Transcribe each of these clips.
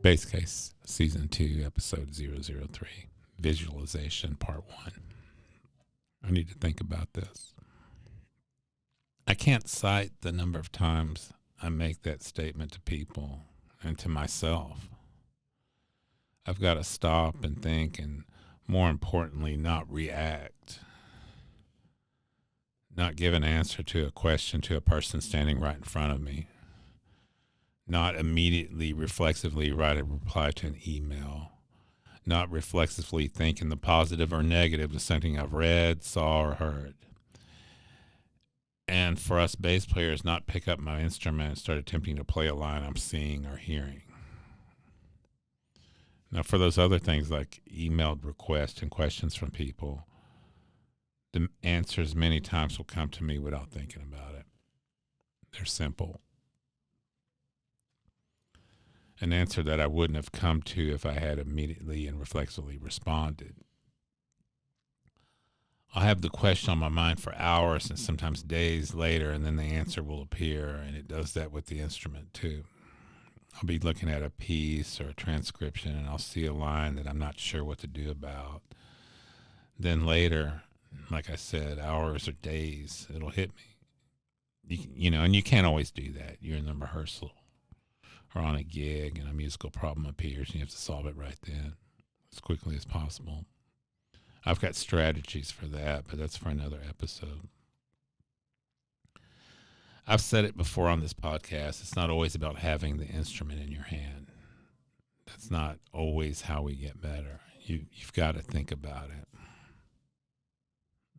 Base Case, Season 2, Episode 003, Visualization, Part 1. I need to think about this. I can't cite the number of times I make that statement to people and to myself. I've got to stop and think and, more importantly, not react. Not give an answer to a question to a person standing right in front of me. Not immediately, reflexively write a reply to an email. Not reflexively think in the positive or negative of something I've read, saw, or heard. And for us bass players, not pick up my instrument and start attempting to play a line I'm seeing or hearing. Now, for those other things like emailed requests and questions from people, the answers many times will come to me without thinking about it. They're simple. An answer that I wouldn't have come to if I had immediately and reflexively responded. I'll have the question on my mind for hours and sometimes days later, and then the answer will appear, and it does that with the instrument too. I'll be looking at a piece or a transcription, and I'll see a line that I'm not sure what to do about. Then later, like I said, hours or days, it'll hit me. And you can't always do that. You're in the rehearsal or on a gig, and a musical problem appears, and you have to solve it right then as quickly as possible. I've got strategies for that, but that's for another episode. I've said it before on this podcast. It's not always about having the instrument in your hand. That's not always how we get better. You've got to think about it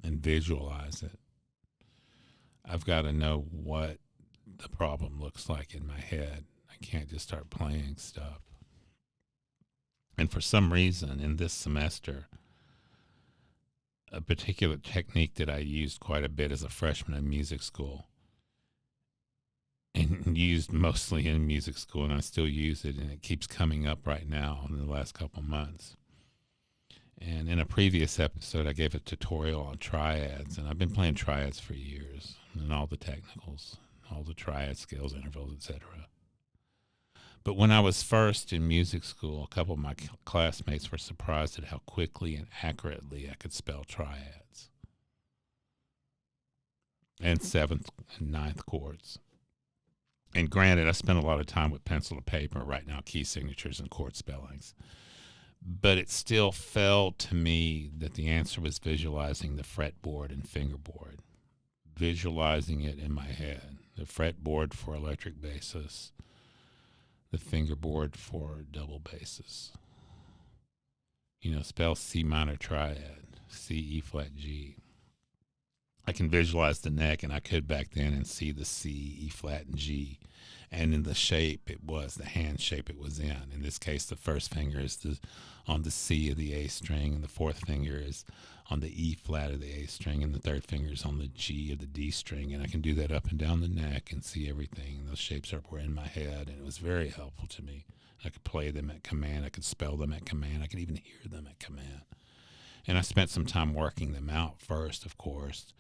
and visualize it. I've got to know what the problem looks like in my head. I can't just start playing stuff. And for some reason, in this semester, a particular technique that I used quite a bit as a freshman in music school, and used mostly in music school, and I still use it, and it keeps coming up right now in the last couple months. And in a previous episode, I gave a tutorial on triads, and I've been playing triads for years, and all the technicals, all the triad scales, intervals, etc. But when I was first in music school, a couple of my classmates were surprised at how quickly and accurately I could spell triads and seventh and ninth chords. And granted, I spent a lot of time with pencil to paper writing out key signatures and chord spellings. But it still felt to me that the answer was visualizing the fretboard and fingerboard, visualizing it in my head. The fretboard for electric basses, the fingerboard for double basses. Spell C minor triad, C, E flat, G. I can visualize the neck, and I could back then, and see the C, E flat, and G. And in the shape, it was the hand shape it was in. In this case, the first finger is on the C of the A string, and the fourth finger is on the E flat of the A string, and the third finger is on the G of the D string. And I can do that up and down the neck and see everything. And those shapes were in my head, and it was very helpful to me. I could play them at command. I could spell them at command. I could even hear them at command. And I spent some time working them out first, of course.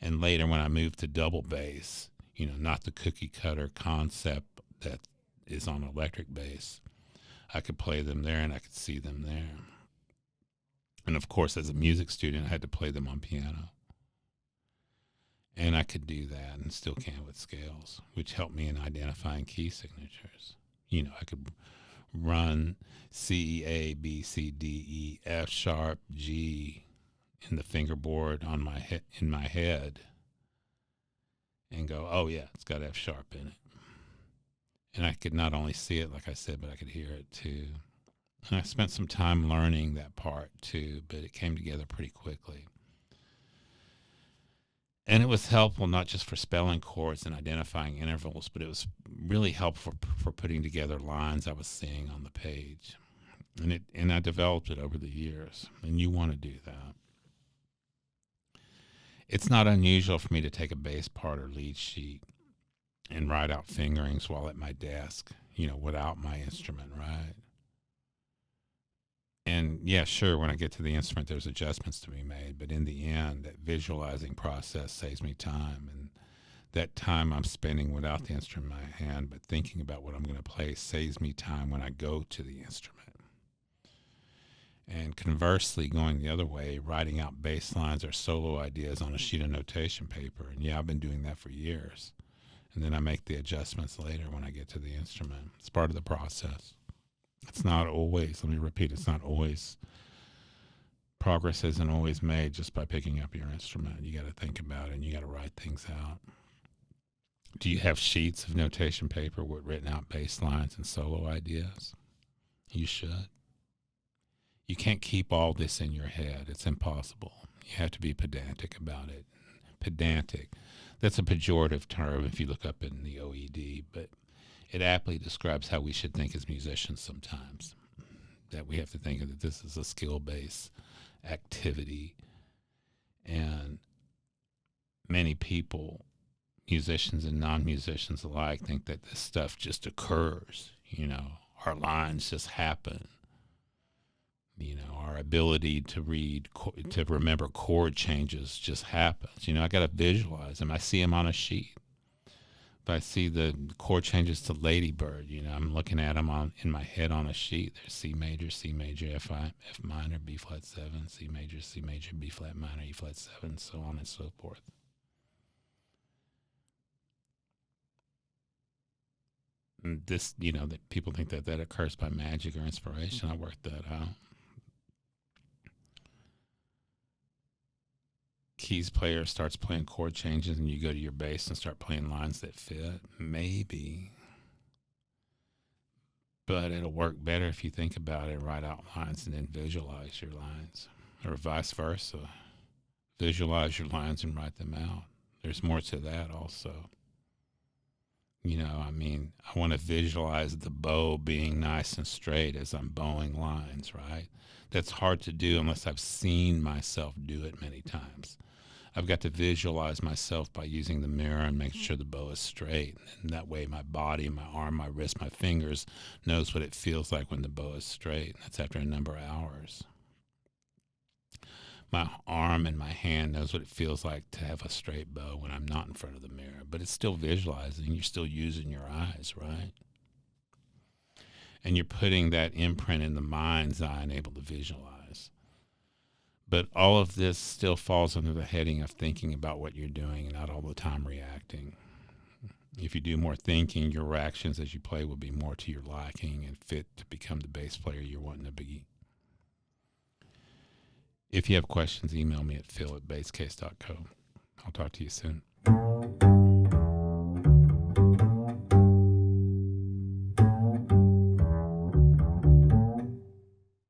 And later, when I moved to double bass, not the cookie cutter concept that is on electric bass, I could play them there and I could see them there. And of course, as a music student, I had to play them on piano. And I could do that and still can with scales, which helped me in identifying key signatures. I could run C, A, B, C, D, E, F sharp, G in the fingerboard in my head, and go, oh yeah, it's got F sharp in it. And I could not only see it, like I said, but I could hear it too. And I spent some time learning that part too, but it came together pretty quickly. And it was helpful not just for spelling chords and identifying intervals, but it was really helpful for putting together lines I was seeing on the page. And I developed it over the years, and you want to do that. It's not unusual for me to take a bass part or lead sheet and write out fingerings while at my desk, without my instrument, right? And yeah, sure, when I get to the instrument, there's adjustments to be made, but in the end, that visualizing process saves me time, and that time I'm spending without the instrument in my hand, but thinking about what I'm going to play saves me time when I go to the instrument. And conversely, going the other way, writing out bass lines or solo ideas on a sheet of notation paper. And yeah, I've been doing that for years. And then I make the adjustments later when I get to the instrument. It's part of the process. It's not always, let me repeat, it's not always, progress isn't always made just by picking up your instrument. You got to think about it and you got to write things out. Do you have sheets of notation paper with written out bass lines and solo ideas? You should. You can't keep all this in your head. It's impossible. You have to be pedantic about it. Pedantic. That's a pejorative term if you look up in the OED, but it aptly describes how we should think as musicians sometimes. That we have to think that this is a skill-based activity. And many people, musicians and non-musicians alike, think that this stuff just occurs. You know, our lines just happen. You know, our ability to read, to remember chord changes just happens. You know, I got to visualize them. I see them on a sheet. If I see the chord changes to Ladybird, you know, I'm looking at them in my head on a sheet. There's C major, F minor, B flat 7, C major, B flat minor, E flat 7, so on and so forth. And this, you know, that people think that occurs by magic or inspiration. I worked that out. Keys player starts playing chord changes and you go to your bass and start playing lines that fit. Maybe. But it'll work better if you think about it, write out lines and then visualize your lines. Or vice versa. Visualize your lines and write them out. There's more to that also. You know, I mean, I want to visualize the bow being nice and straight as I'm bowing lines, right? That's hard to do unless I've seen myself do it many times. I've got to visualize myself by using the mirror and making sure the bow is straight. And that way my body, my arm, my wrist, my fingers knows what it feels like when the bow is straight. That's after a number of hours. My arm and my hand knows what it feels like to have a straight bow when I'm not in front of the mirror. But it's still visualizing. You're still using your eyes, right? And you're putting that imprint in the mind's eye and able to visualize. But all of this still falls under the heading of thinking about what you're doing and not all the time reacting. If you do more thinking, your reactions as you play will be more to your liking and fit to become the bass player you're wanting to be. If you have questions, email me at phil@basscase.co. I'll talk to you soon.